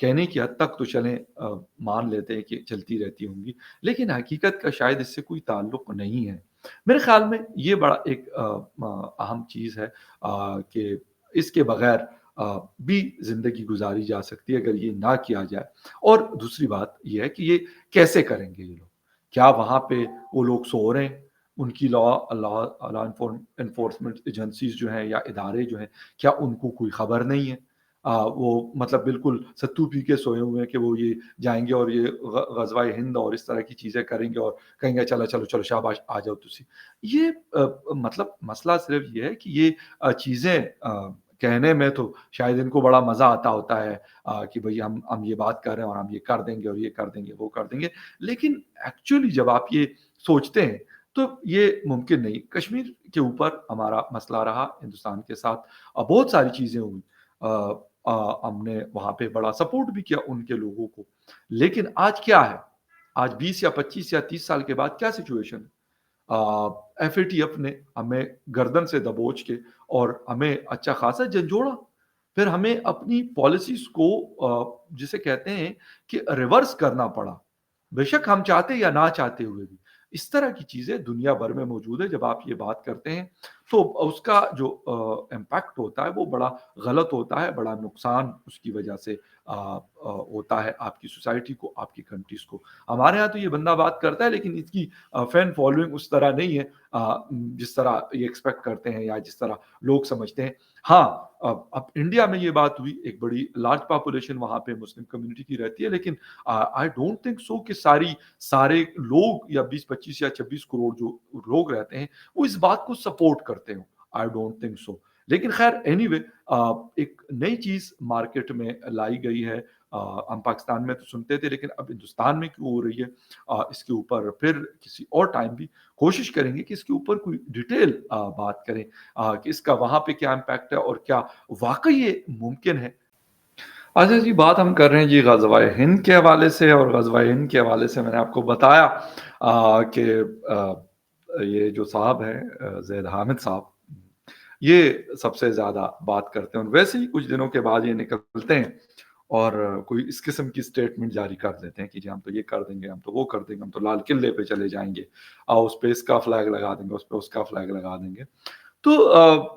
کہنے کی حد تک تو چلیں مان لیتے ہیں کہ چلتی رہتی ہوں گی، لیکن حقیقت کا شاید اس سے کوئی تعلق نہیں ہے۔ میرے خیال میں یہ بڑا ایک اہم چیز ہے کہ اس کے بغیر بھی زندگی گزاری جا سکتی ہے اگر یہ نہ کیا جائے۔ اور دوسری بات یہ ہے کہ یہ کیسے کریں گے یہ لوگ؟ کیا وہاں پہ وہ لوگ سو رہے ہیں؟ ان کی لا انفورسمنٹ ایجنسیز جو ہیں یا ادارے جو ہیں، کیا ان کو کوئی خبر نہیں ہے؟ وہ مطلب بالکل ستو پی کے سوئے ہوئے ہیں کہ وہ یہ جائیں گے اور یہ غزوہ ہند اور اس طرح کی چیزیں کریں گے اور کہیں گے چلو چلو چلو شاباش آ جاؤ تسی۔ یہ مطلب مسئلہ صرف یہ ہے کہ یہ چیزیں کہنے میں تو شاید ان کو بڑا مزہ آتا ہوتا ہے کہ بھئی ہم یہ بات کر رہے ہیں اور ہم یہ کر دیں گے اور یہ کر دیں گے وہ کر دیں گے، لیکن ایکچولی جب آپ یہ سوچتے ہیں تو یہ ممکن نہیں۔ کشمیر کے اوپر ہمارا مسئلہ رہا ہندوستان کے ساتھ، بہت ساری چیزیں ہوئی، ہم نے وہاں پہ بڑا سپورٹ بھی کیا ان کے لوگوں کو، لیکن آج کیا ہے؟ آج 20 یا 25 یا 30 سال کے بعد کیا سچویشن ہے؟ ایف اے ٹی ایف نے ہمیں گردن سے دبوچ کے اور ہمیں اچھا خاصا جھنجھوڑا، پھر ہمیں اپنی پالیسیز کو جسے کہتے ہیں کہ ریورس کرنا پڑا، بے شک ہم چاہتے یا نہ چاہتے ہوئے بھی۔ اس طرح کی چیزیں دنیا بھر میں موجود ہے، جب آپ یہ بات کرتے ہیں تو اس کا جو امپیکٹ ہوتا ہے وہ بڑا غلط ہوتا ہے، بڑا نقصان اس کی وجہ سے ہوتا ہے آپ کی سوسائٹی کو، آپ کی کنٹریز کو۔ ہمارے ہاں تو یہ بندہ بات کرتا ہے لیکن اس کی فین فالوئنگ اس طرح نہیں ہے جس طرح یہ ایکسپیکٹ کرتے ہیں یا جس طرح لوگ سمجھتے ہیں۔ ہاں اب انڈیا میں یہ بات ہوئی، ایک بڑی لارج پاپولیشن وہاں پہ مسلم کمیونٹی کی رہتی ہے، لیکن آئی ڈونٹ تھنک سو کہ سارے لوگ یا 20 25 یا 26 کروڑ جو لوگ رہتے ہیں وہ اس بات کو سپورٹ کرتے ہوں، آئی ڈونٹ تھنک سو۔ لیکن خیر اینی وے ایک نئی چیز مارکیٹ میں لائی گئی ہے، ہم پاکستان میں تو سنتے تھے لیکن اب ہندوستان میں کیوں ہو رہی ہے، اس کے اوپر پھر کسی اور ٹائم بھی کوشش کریں گے کہ اس کے اوپر کوئی ڈیٹیل بات کریں کہ اس کا وہاں پہ کیا امپیکٹ ہے اور کیا واقعی یہ ممکن ہے۔ اچھا جی، بات ہم کر رہے ہیں جی غزوہ ہند کے حوالے سے، اور غزوہ ہند کے حوالے سے میں نے آپ کو بتایا کہ آ، یہ جو صاحب ہیں زید حامد صاحب، یہ سب سے زیادہ بات کرتے ہیں اور ویسے ہی کچھ دنوں کے بعد یہ نکلتے ہیں اور کوئی اس قسم کی سٹیٹمنٹ جاری کر دیتے ہیں کہ جی ہم تو یہ کر دیں گے، ہم تو وہ کر دیں گے، ہم تو لال قلعے پہ چلے جائیں گے، اس پہ اس کا فلیگ لگا دیں گے، اس پہ اس کا فلیگ لگا دیں گے۔ تو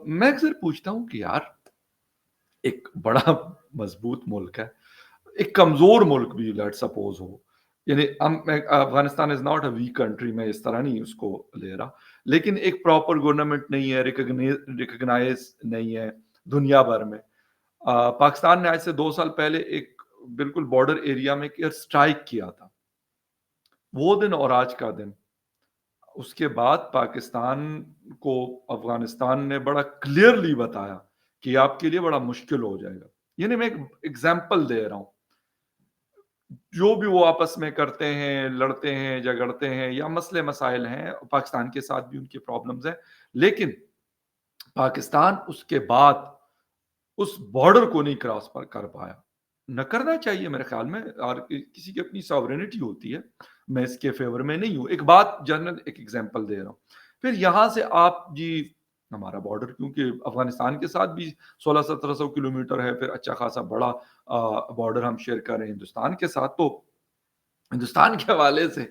میں اکثر پوچھتا ہوں کہ یار ایک بڑا مضبوط ملک ہے، ایک کمزور ملک بھی لیٹ سپوز ہو، یعنی Afghanistan is not a weak country, میں اس طرح نہیں اس کو لے رہا، لیکن ایک پراپر گورنمنٹ نہیں ہے، ریکگنائز نہیں ہے دنیا بھر میں۔ پاکستان نے آج سے 2 سال پہلے ایک بالکل بارڈر ایریا میں ایئر اسٹرائک کیا تھا، وہ دن اور آج کا دن، اس کے بعد پاکستان کو افغانستان نے بڑا کلیئرلی بتایا کہ آپ کے لیے بڑا مشکل ہو جائے گا۔ یعنی میں ایک ایگزامپل دے رہا ہوں، جو بھی وہ آپس میں کرتے ہیں، لڑتے ہیں، جھگڑتے ہیں یا مسئلے مسائل ہیں، پاکستان کے ساتھ بھی ان کے پرابلمز ہیں، لیکن پاکستان اس کے بعد اس بارڈر کو نہیں کراس پر کر پایا۔ نہ کرنا چاہیے میرے خیال میں، اور کسی کی اپنی ساورینٹی ہوتی ہے، میں اس کے فیور میں نہیں ہوں، ایک بات جنرل ایک ایگزامپل دے رہا ہوں۔ پھر یہاں سے آپ جی ہمارا بارڈر کیونکہ افغانستان کے ساتھ بھی 1600-1700 کلومیٹر ہے، پھر اچھا خاصا بڑا بارڈر ہم شیئر کر رہے ہیں ہندوستان کے ساتھ، تو ہندوستان کے حوالے سے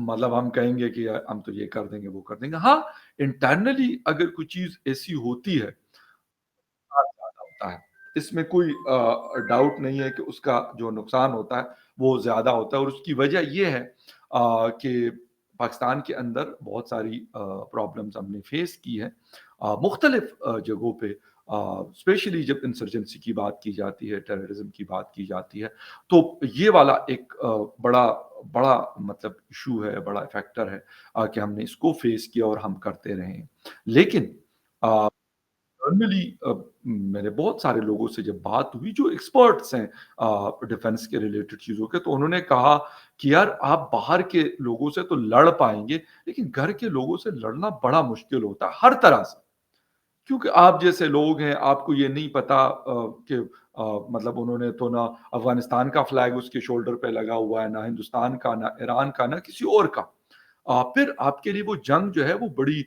مطلب ہم کہیں گے کہ ہم تو یہ کر دیں گے وہ کر دیں گے۔ ہاں انٹرنلی اگر کوئی چیز ایسی ہوتی ہے زیادہ ہوتا ہے، اس میں کوئی ڈاؤٹ نہیں ہے کہ اس کا جو نقصان ہوتا ہے وہ زیادہ ہوتا ہے، اور اس کی وجہ یہ ہے کہ پاکستان کے اندر بہت ساری پرابلمز ہم نے فیس کی ہے مختلف جگہوں پہ، اسپیشلی جب انسرجنسی کی بات کی جاتی ہے، ٹیررزم کی بات کی جاتی ہے، تو یہ والا ایک بڑا بڑا مطلب ایشو ہے، بڑا فیکٹر ہے کہ ہم نے اس کو فیس کیا اور ہم کرتے رہے ہیں۔ لیکن نارملی میں نے بہت سارے لوگوں سے جب بات ہوئی جو ایکسپرٹس ہیں ڈیفenس کے ریلیٹڈ چیزوں کے، تو انہوں نے کہا کہ یار آپ باہر کے لوگوں سے تو لڑ پائیں گے لیکن گھر کے لوگوں سے لڑنا بڑا مشکل ہوتا ہے ہر طرح سے، کیونکہ آپ جیسے لوگ ہیں، آپ کو یہ نہیں پتا کہ مطلب انہوں نے تو نہ افغانستان کا فلیگ اس کے شولڈر پہ لگا ہوا ہے، نہ ہندوستان کا، نہ ایران کا، نہ کسی اور کا۔ پھر آپ کے لیے وہ جنگ جو ہے وہ بڑی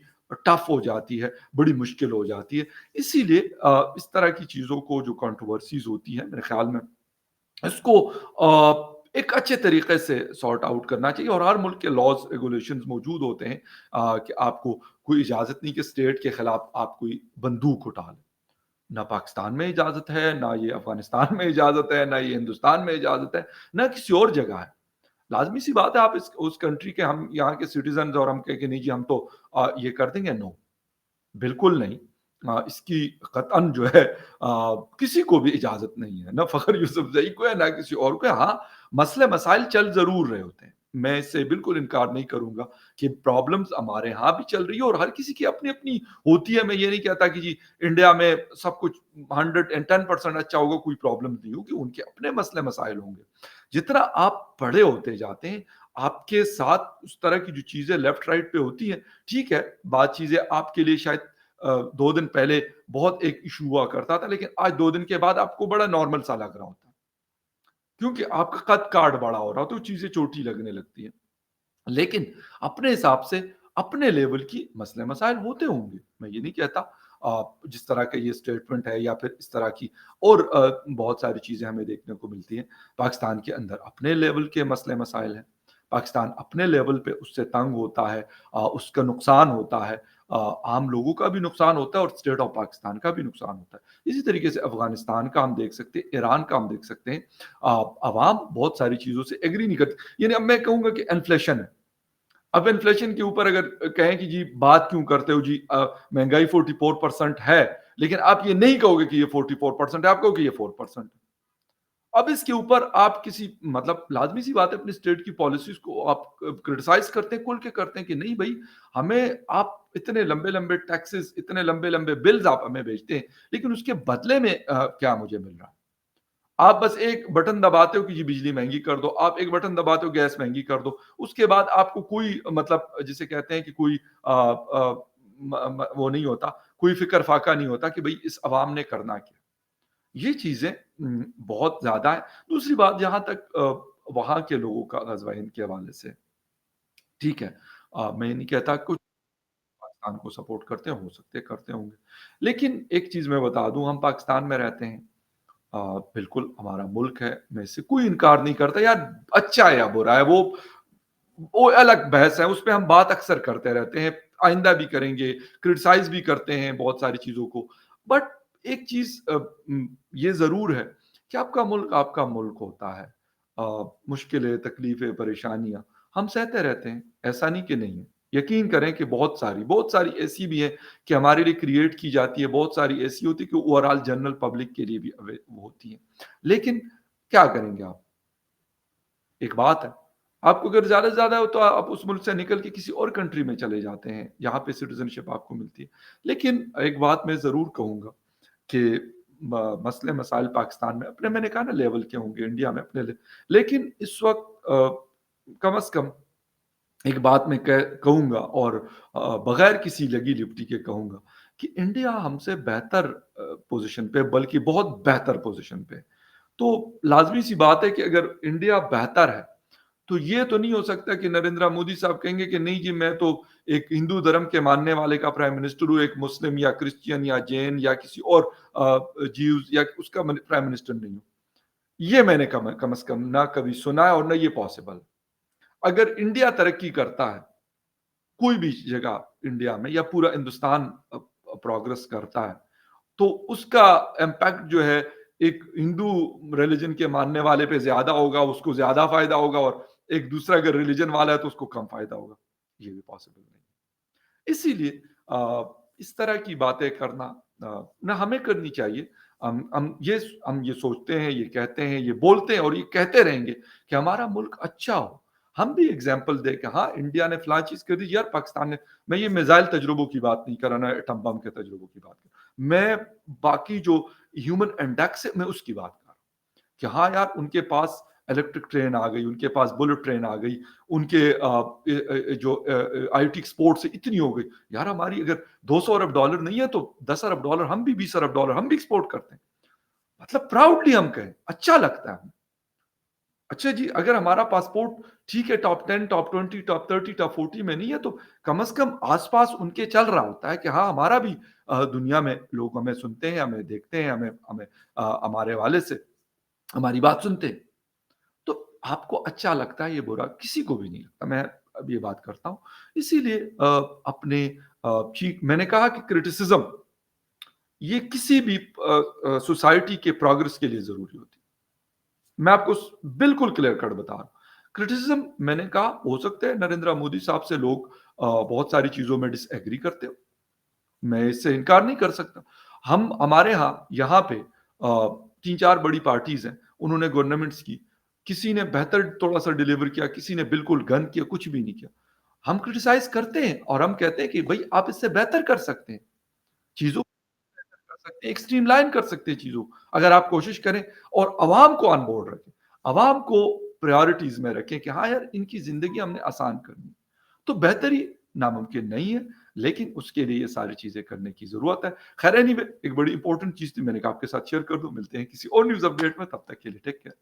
ٹف ہو جاتی ہے، بڑی مشکل ہو جاتی ہے۔ اسی لیے اس طرح کی چیزوں کو جو کنٹروورسیز ہوتی ہیں میرے خیال میں اس کو ایک اچھے طریقے سے سارٹ آؤٹ کرنا چاہیے، اور ہر ملک کے لاز ریگولیشنز موجود ہوتے ہیں کہ آپ کو کوئی اجازت نہیں کہ اسٹیٹ کے خلاف آپ کوئی بندوق اٹھا لیں۔ نہ پاکستان میں اجازت ہے، نہ یہ افغانستان میں اجازت ہے، نہ یہ ہندوستان میں اجازت ہے، نہ کسی اور جگہ ہے۔ لازمی سی بات ہے، آپ اس کنٹری کے، ہم یہاں کے سٹیزنز، اور ہم کہیں کہ نہیں جی ہم تو یہ کر دیں گے، نو، بالکل نہیں۔ اس کی قطعاً جو ہے کسی کو بھی اجازت نہیں ہے، نہ فخر یوسف زئی کو ہے، نہ کسی اور کو ہے۔ ہاں، مسئلے مسائل چل ضرور رہے ہوتے ہیں، میں اس سے بالکل انکار نہیں کروں گا کہ پرابلمز ہمارے ہاں بھی چل رہی ہے، اور ہر کسی کی اپنی اپنی ہوتی ہے۔ میں یہ نہیں کہتا کہ جی انڈیا میں سب کچھ 110% اچھا ہوگا، کوئی پرابلم نہیں ہوگی، ان کے اپنے مسئلے مسائل ہوں گے۔ جتنا آپ بڑے ہوتے جاتے ہیں، آپ کے ساتھ اس طرح کی جو چیزیں لیفٹ رائٹ پہ ہوتی ہیں، ٹھیک ہے، بعض چیزیں آپ کے لیے شاید 2 دن پہلے بہت ایک ایشو ہوا کرتا تھا، لیکن آج 2 دن کے بعد آپ کو بڑا نارمل سا لگ رہا ہوتا ہے، کیونکہ آپ کا قد کاٹ بڑا ہو رہا ہوتا ہے، تو چیزیں چھوٹی لگنے لگتی ہیں۔ لیکن اپنے حساب سے اپنے لیول کی مسئلے مسائل ہوتے ہوں گے، میں یہ نہیں کہتا جس طرح کا یہ سٹیٹمنٹ ہے، یا پھر اس طرح کی اور بہت ساری چیزیں ہمیں دیکھنے کو ملتی ہیں۔ پاکستان کے اندر اپنے لیول کے مسئلے مسائل ہیں، پاکستان اپنے لیول پہ اس سے تنگ ہوتا ہے، اس کا نقصان ہوتا ہے، عام لوگوں کا بھی نقصان ہوتا ہے، اور اسٹیٹ آف پاکستان کا بھی نقصان ہوتا ہے۔ اسی طریقے سے افغانستان کا ہم دیکھ سکتے ہیں، ایران کا ہم دیکھ سکتے ہیں۔ عوام بہت ساری چیزوں سے ایگری نہیں کرتی، یعنی اب میں کہوں گا کہ انفلیشن ہے، اب انفلیشن کے اوپر اگر کہیں کہ جی بات کیوں کرتے ہو جی، مہنگائی 44% ہے، لیکن آپ یہ نہیں کہو گے کہ یہ 44% ہے، آپ کہو کہ یہ 4%۔ اب اس کے اوپر آپ کسی، مطلب لازمی سی بات ہے، اپنی اسٹیٹ کی پالیسیز کو آپ کرٹیسائز کرتے ہیں، کھل کے کرتے ہیں کہ نہیں بھائی، ہمیں آپ اتنے لمبے لمبے ٹیکسز، اتنے لمبے لمبے بلز آپ ہمیں بھیجتے ہیں، لیکن اس کے بدلے میں کیا مجھے مل رہا ہے؟ آپ بس ایک بٹن دباتے ہو کہ جی بجلی مہنگی کر دو، آپ ایک بٹن دباتے ہو گیس مہنگی کر دو، اس کے بعد آپ کو کوئی، مطلب جسے کہتے ہیں کہ کوئی وہ نہیں ہوتا، کوئی فکر فاقہ نہیں ہوتا کہ بھئی اس عوام نے کرنا کیا۔ یہ چیزیں بہت زیادہ ہے۔ دوسری بات، جہاں تک وہاں کے لوگوں کا غزوہ ہند کے حوالے سے، ٹھیک ہے، میں یہ نہیں کہتا کچھ پاکستان کو سپورٹ کرتے ہو سکتے کرتے ہوں گے، لیکن ایک چیز میں بتا دوں، ہم پاکستان میں رہتے ہیں، بالکل ہمارا ملک ہے، میں اس سے کوئی انکار نہیں کرتا یار، اچھا ہے یا برا ہے، وہ الگ بحث ہے، اس پہ ہم بات اکثر کرتے رہتے ہیں، آئندہ بھی کریں گے، کرٹیسائز بھی کرتے ہیں بہت ساری چیزوں کو۔ بٹ ایک چیز یہ ضرور ہے کہ آپ کا ملک ہوتا ہے، مشکلیں، تکلیفیں، پریشانیاں ہم سہتے رہتے ہیں، ایسا نہیں کہ نہیں ہے۔ یقین کریں کہ بہت ساری ایسی بھی ہیں کہ ہمارے لیے کریٹ کی جاتی ہے، بہت ساری ایسی ہوتی ہے کہ اوور آل جنرل پبلک کے لیے بھی وہ ہوتی ہیں، لیکن کیا کریں گے آپ؟ ایک بات ہے، آپ کو اگر زیادہ سے زیادہ ہو تو آپ اس ملک سے نکل کے کسی اور کنٹری میں چلے جاتے ہیں، یہاں پہ سٹیزن شپ آپ کو ملتی ہے۔ لیکن ایک بات میں ضرور کہوں گا کہ مسئلے مسائل پاکستان میں اپنے، میں نے کہا نا لیول کے ہوں گے، انڈیا میں اپنے لیکن اس وقت کم از کم ایک بات میں کہوں گا، اور بغیر کسی لگی لپٹی کے کہوں گا کہ انڈیا ہم سے بہتر پوزیشن پہ، بلکہ بہت بہتر پوزیشن پہ۔ تو لازمی سی بات ہے کہ اگر انڈیا بہتر ہے، تو یہ تو نہیں ہو سکتا کہ نریندر مودی صاحب کہیں گے کہ نہیں جی میں تو ایک ہندو دھرم کے ماننے والے کا پرائم منسٹر ہوں، ایک مسلم یا کرسچین یا جین یا کسی اور جیوز یا اس کا پرائم منسٹر نہیں ہوں۔ یہ میں نے کم از کم نہ کبھی سنا ہے، اور نہ یہ پاسبل۔ اگر انڈیا ترقی کرتا ہے، کوئی بھی جگہ انڈیا میں یا پورا ہندوستان پروگرس کرتا ہے، تو اس کا امپیکٹ جو ہے ایک ہندو ریلیجن کے ماننے والے پہ زیادہ ہوگا، اس کو زیادہ فائدہ ہوگا، اور ایک دوسرا اگر ریلیجن والا ہے تو اس کو کم فائدہ ہوگا۔ یہ بھی پاسبل نہیں۔ اسی لیے اس طرح کی باتیں کرنا نہ ہمیں کرنی چاہیے۔ ہم یہ سوچتے ہیں، یہ کہتے ہیں، یہ بولتے ہیں، اور یہ کہتے رہیں گے کہ ہمارا ملک اچھا ہو۔ ہم بھی اگزامپل دیں کہ ہاں انڈیا نے فلاں چیز کر دی یار، پاکستان نے، میں یہ میزائل تجربوں کی بات نہیں کر رہا، نہ ایٹم بم کے تجربوں کی بات کر رہا، میں باقی جو ہیومن انڈیکس ہے میں اس کی بات کر رہا ہوں کہ ہاں یار ان کے پاس الیکٹرک ٹرین آ گئی، ان کے پاس بلٹ ٹرین آ گئی، ان کے جو آئی ٹی ایکسپورٹ سے اتنی ہو گئی۔ یار ہماری اگر $200 ارب نہیں ہے تو $10 ارب، ہم بھی $20 ارب ہم بھی ایکسپورٹ کرتے ہیں، مطلب پراؤڈلی ہم کہیں، اچھا لگتا ہے ہمیں۔ اچھا جی، اگر ہمارا پاسپورٹ ٹھیک ہے ٹاپ 10 ٹاپ 20 ٹاپ 30 ٹاپ 40 میں نہیں ہے، تو کم از کم آس پاس ان کے چل رہا ہوتا ہے کہ ہاں ہمارا بھی دنیا میں لوگ ہمیں سنتے ہیں، ہمیں دیکھتے ہیں، ہمارے حوالے سے ہماری بات سنتے ہیں، تو آپ کو اچھا لگتا ہے یہ برا کسی کو بھی نہیں لگتا، میں اب یہ بات کرتا ہوں، اسی لیے اپنے میں نے کہا کہ کرٹیسزم یہ کسی بھی سوسائٹی کے پروگرس کے لیے ضروری ہوتی ہے، میں آپ کو بالکل کلیئر کٹ بتا رہا ہوں، کرٹیسزم میں نے کہا ہو سکتا ہے نریندر مودی صاحب سے لوگ بہت ساری چیزوں میں ڈس ایگری کرتے ہو، میں اس سے انکار نہیں کر سکتا، ہمارے ہاں یہاں پہ تین چار بڑی پارٹیز ہیں، انہوں نے گورنمنٹس کی، کسی نے بہتر تھوڑا سا ڈیلیور کیا، کسی نے بالکل گند کیا، کچھ بھی نہیں کیا، ہم کرٹیسائز کرتے ہیں اور ہم کہتے ہیں کہ بھائی آپ اس سے بہتر کر سکتے ہیں چیزوں کو، بہتر کر سکتے ہیں، ایک اسٹریم لائن کر سکتے ہیں چیزوں کو، اگر آپ کوشش کریں اور عوام کو آن بورڈ رکھیں، عوام کو پریورٹیز میں رکھیں کہ ہاں یار ان کی زندگی ہم نے آسان کرنی ہے، تو بہتری ناممکن نہیں ہے، لیکن اس کے لیے یہ ساری چیزیں کرنے کی ضرورت ہے۔ خیر ایک بڑی امپورٹنٹ چیز تھی، میں نے کہا آپ کے ساتھ شیئر کر دوں، ملتے ہیں کسی اور نیوز اپڈیٹ میں، تب تک کے لیے ٹیک کیئر۔